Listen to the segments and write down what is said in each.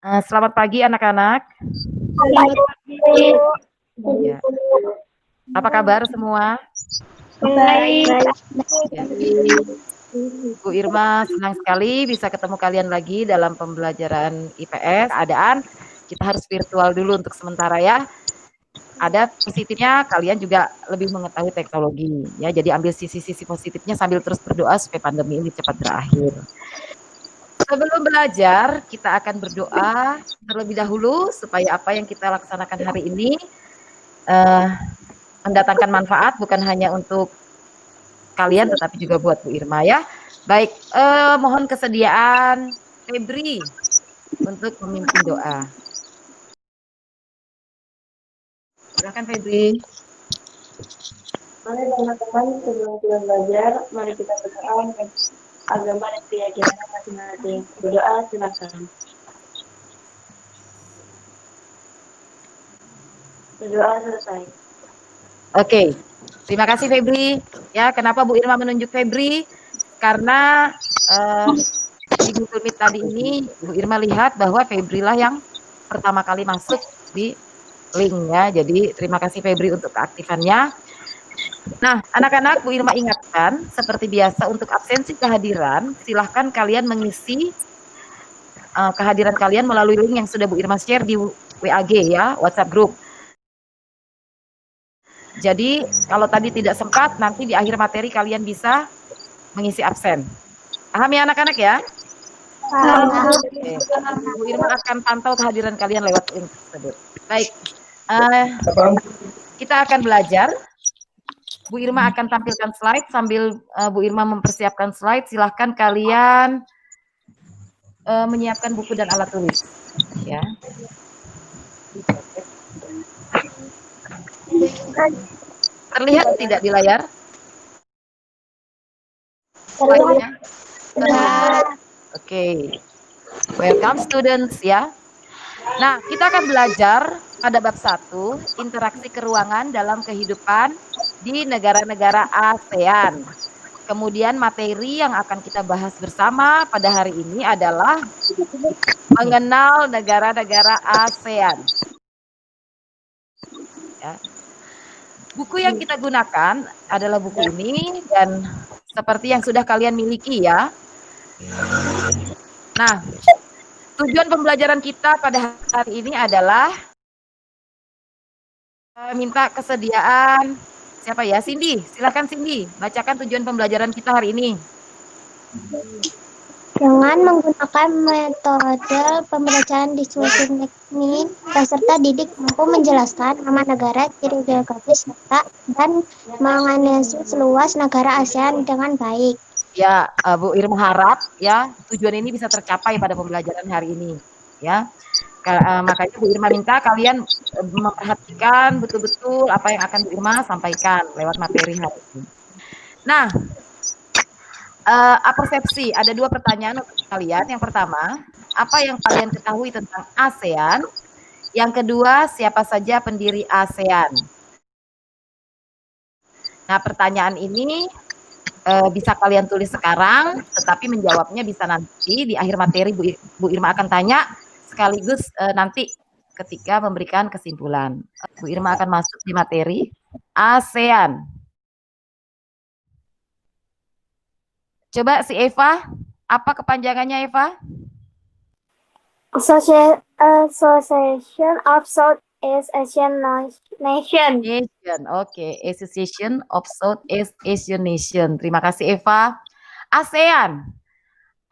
Selamat pagi anak-anak. Selamat pagi. Ya. Apa kabar semua? Baik. Ya. Bu Irma senang sekali bisa ketemu kalian lagi dalam pembelajaran IPS. Keadaan kita harus virtual dulu untuk sementara ya. Ada positifnya, kalian juga lebih mengetahui teknologi ya. Jadi ambil sisi-sisi positifnya sambil terus berdoa supaya pandemi ini cepat berakhir. Sebelum belajar, kita akan berdoa terlebih dahulu supaya apa yang kita laksanakan hari ini mendatangkan manfaat bukan hanya untuk kalian tetapi juga buat Bu Irma ya. Baik, mohon kesediaan Febri untuk memimpin doa. Silakan Febri. Mari teman-teman sebelum kita belajar, mari kita berdoa agama dan keyakinan masing-masing. Berdoa silakan. Berdoa selesai. Oke, terima kasih Febri. Ya, kenapa Bu Irma menunjuk Febri? Karena di Google Meet tadi ini Bu Irma lihat bahwa Febri lah yang pertama kali masuk di linknya. Jadi terima kasih Febri untuk keaktifannya. Nah, anak-anak Bu Irma ingatkan seperti biasa untuk absensi kehadiran, silahkan kalian mengisi kehadiran kalian melalui link yang sudah Bu Irma share di WAG ya, WhatsApp group. Jadi kalau tadi tidak sempat, nanti di akhir materi kalian bisa mengisi absen. Paham ya anak-anak ya? Oke. Bu Irma akan pantau kehadiran kalian lewat link tersebut. Baik, kita akan belajar. Bu Irma akan tampilkan slide sambil Bu Irma mempersiapkan slide. Silahkan kalian menyiapkan buku dan alat tulis. Ya. Terlihat tidak di layar? Slide-nya? Oke. Welcome students ya. Nah, kita akan belajar pada bab 1, interaksi keruangan dalam kehidupan di negara-negara ASEAN. Kemudian materi yang akan kita bahas bersama pada hari ini adalah mengenal negara-negara ASEAN. Ya. Buku yang kita gunakan adalah buku ini dan seperti yang sudah kalian miliki ya. Nah, tujuan pembelajaran kita pada hari ini adalah minta kesediaan siapa ya? Cindy, silakan Cindy, bacakan tujuan pembelajaran kita hari ini. Dengan menggunakan metode pembelajaran diskusi teknik, peserta didik mampu menjelaskan nama negara, ciri geografis, serta dan menganalisis luas negara ASEAN dengan baik. Ya, Bu Irma harap ya tujuan ini bisa tercapai pada pembelajaran hari ini. Ya, makanya Bu Irma minta kalian memperhatikan betul-betul apa yang akan Bu Irma sampaikan lewat materi hari ini. Nah, persepsi, ada 2 pertanyaan untuk kalian. Yang pertama, apa yang kalian ketahui tentang ASEAN? Yang kedua, siapa saja pendiri ASEAN? Nah, pertanyaan ini bisa kalian tulis sekarang, tetapi menjawabnya bisa nanti di akhir materi Bu Irma akan tanya, sekaligus nanti ketika memberikan kesimpulan. Bu Irma akan masuk di materi ASEAN. Coba si Eva, apa kepanjangannya Eva? Association of Southeast Asian Nation. Oke, Association of Southeast Asian Nation. Terima kasih Eva. ASEAN.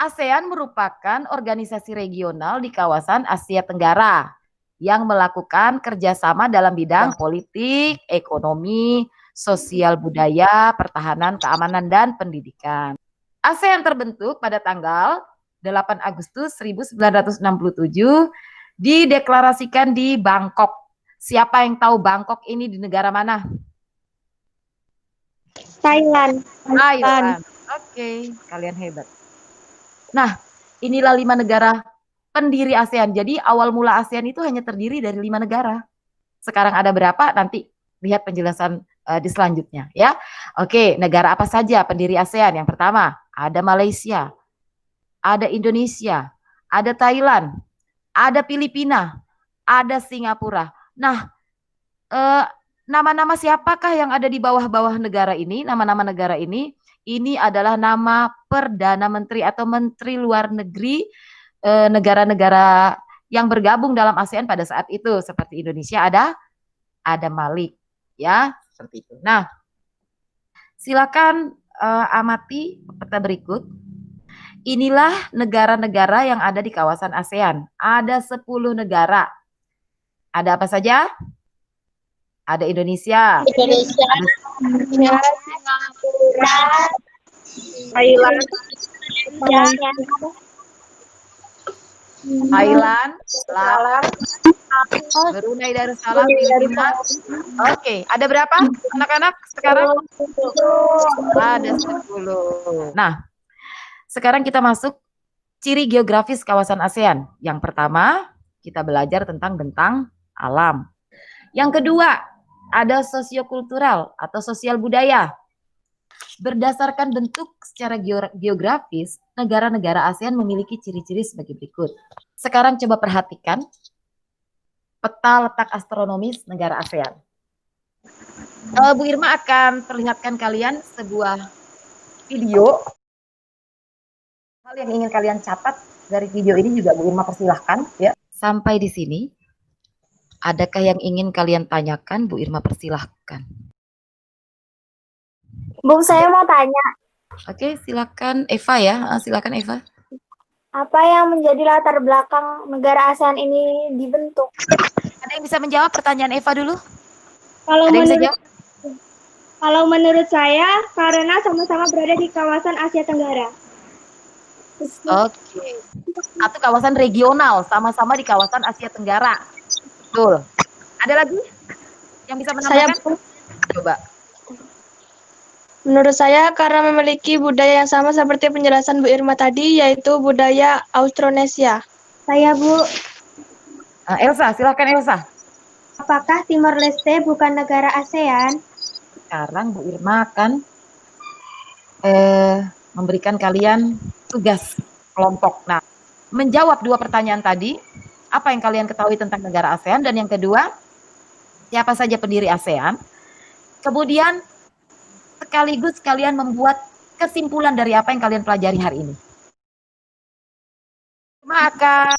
ASEAN merupakan organisasi regional di kawasan Asia Tenggara yang melakukan kerjasama dalam bidang politik, ekonomi, sosial budaya, pertahanan, keamanan, dan pendidikan. ASEAN terbentuk pada tanggal 8 Agustus 1967, dideklarasikan di Bangkok. Siapa yang tahu Bangkok ini di negara mana? Thailand. Oke, kalian hebat. Nah, inilah 5 negara pendiri ASEAN. Jadi awal mula ASEAN itu hanya terdiri dari 5 negara. Sekarang ada berapa? Nanti lihat penjelasan di selanjutnya ya. Oke, negara apa saja pendiri ASEAN? Yang pertama, ada Malaysia, ada Indonesia, ada Thailand, ada Filipina, ada Singapura. Nah, nama-nama siapakah yang ada di bawah-bawah negara ini? Nama-nama negara ini adalah nama Perdana Menteri atau Menteri Luar Negeri negara-negara yang bergabung dalam ASEAN pada saat itu. Seperti Indonesia ada Malik, ya, seperti itu. Nah, silakan amati peta berikut. Inilah negara-negara yang ada di kawasan ASEAN. Ada 10 negara. Ada apa saja? Ada Indonesia. Indonesia, Singapura, Thailand, Thailand, Brunei Darussalam, Filipina. Oke, ada berapa anak-anak sekarang? Ada 10. Nah, sekarang kita masuk ciri geografis kawasan ASEAN. Yang pertama, kita belajar tentang bentang alam. Yang kedua, ada sosiokultural atau sosial budaya. Berdasarkan bentuk secara geografis, negara-negara ASEAN memiliki ciri-ciri sebagai berikut. Sekarang coba perhatikan peta letak astronomis negara ASEAN. Bu Irma akan perlihatkan kalian sebuah video. Hal yang ingin kalian catat dari video ini juga Bu Irma persilahkan ya. Sampai di sini, adakah yang ingin kalian tanyakan? Bu Irma persilahkan. Bu, saya mau tanya, Oke, silakan Eva ya. Silakan Eva. apa yang menjadi latar belakang negara ASEAN ini dibentuk? Ada yang bisa menjawab pertanyaan Eva dulu? Kalau Ada yang bisa jawab? menurut saya, karena sama-sama berada di kawasan Asia Tenggara. Oke. Satu kawasan regional, sama-sama di kawasan Asia Tenggara. Betul. Ada lagi yang bisa menambahkan? Coba. Menurut saya karena memiliki budaya yang sama seperti penjelasan Bu Irma tadi, yaitu budaya Austronesia. Saya, Bu, Elsa, silakan Elsa. apakah Timor Leste bukan negara ASEAN? Sekarang Bu Irma akan memberikan kalian tugas kelompok. Nah, menjawab 2 pertanyaan tadi, apa yang kalian ketahui tentang negara ASEAN, dan yang kedua, siapa saja pendiri ASEAN. Kemudian sekaligus kalian membuat kesimpulan dari apa yang kalian pelajari hari ini. Cuma akan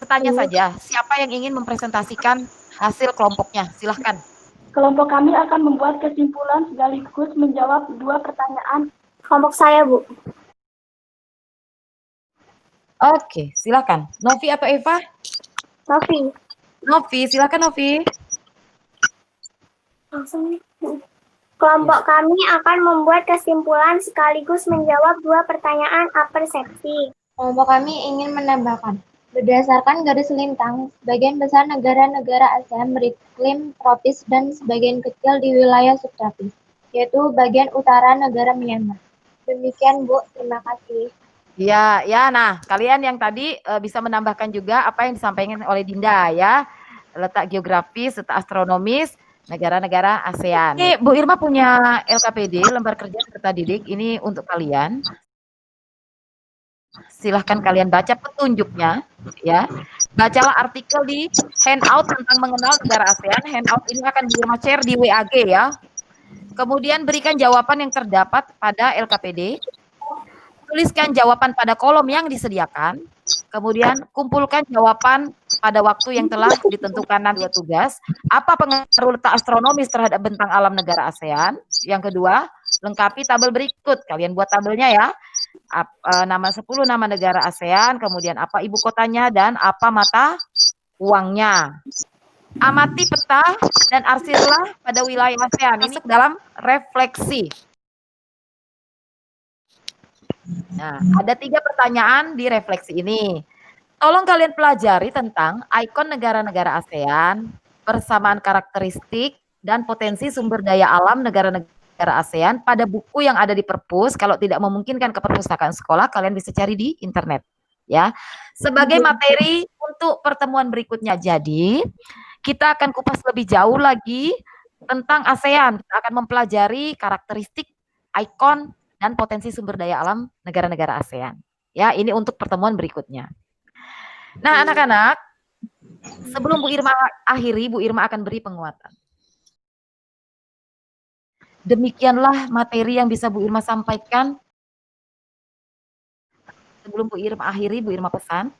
bertanya saja, siapa yang ingin mempresentasikan hasil kelompoknya? Silahkan. Kelompok kami akan membuat kesimpulan sekaligus menjawab 2 pertanyaan. Kelompok saya, Bu. Oke, silakan. Novi atau Eva? Novi. Novi, silakan Novi. Langsung. Kelompok kami akan membuat kesimpulan sekaligus menjawab 2 pertanyaan persepsi. Kelompok kami ingin menambahkan, berdasarkan garis lintang, sebagian besar negara-negara ASEAN beriklim tropis dan sebagian kecil di wilayah subtropis, yaitu bagian utara negara Myanmar. Demikian, Bu. Terima kasih. Ya, nah kalian yang tadi bisa menambahkan juga apa yang disampaikan oleh Dinda ya, letak geografis, letak astronomis negara-negara ASEAN. Ini Bu Irma punya LKPD, lembar kerja peserta didik, ini untuk kalian. Silahkan kalian baca petunjuknya ya. Bacalah artikel di handout tentang mengenal negara ASEAN. Handout ini akan Bu Irma share di WAG ya. Kemudian berikan jawaban yang terdapat pada LKPD. Tuliskan jawaban pada kolom yang disediakan. Kemudian kumpulkan jawaban pada waktu yang telah ditentukan nanti tugas. Apa pengaruh letak astronomis terhadap bentang alam negara ASEAN? Yang kedua, lengkapi tabel berikut. Kalian buat tabelnya ya. Nama 10 nama negara ASEAN, kemudian apa ibu kotanya dan apa mata uangnya. Amati peta dan arsirlah pada wilayah ASEAN ini dalam refleksi. Nah, ada 3 pertanyaan di refleksi ini. Tolong kalian pelajari tentang ikon negara-negara ASEAN, persamaan karakteristik, dan potensi sumber daya alam negara-negara ASEAN pada buku yang ada di perpus. Kalau tidak memungkinkan ke perpustakaan sekolah, kalian bisa cari di internet. Ya, sebagai materi untuk pertemuan berikutnya. Jadi, kita akan kupas lebih jauh lagi tentang ASEAN. Kita akan mempelajari karakteristik, ikon, dan potensi sumber daya alam negara-negara ASEAN. Ya, ini untuk pertemuan berikutnya. Nah, anak-anak, sebelum Bu Irma akhiri, Bu Irma akan beri penguatan. Demikianlah materi yang bisa Bu Irma sampaikan. Sebelum Bu Irma akhiri, Bu Irma pesan,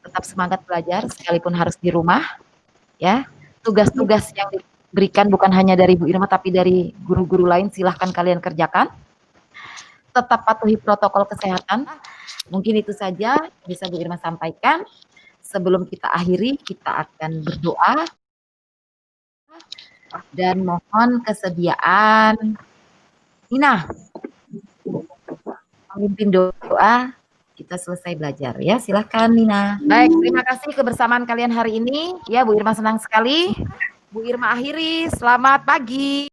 tetap semangat belajar sekalipun harus di rumah. Ya, tugas-tugas yang diberikan bukan hanya dari Bu Irma tapi dari guru-guru lain, silahkan kalian kerjakan. Tetap patuhi protokol kesehatan. Mungkin itu saja bisa Bu Irma sampaikan. Sebelum kita akhiri, kita akan berdoa dan mohon kesediaan Nina memimpin doa. Kita selesai belajar ya, silahkan Nina. Baik, terima kasih kebersamaan kalian hari ini. Ya, Bu Irma senang sekali. Bu Irma akhiri, selamat pagi.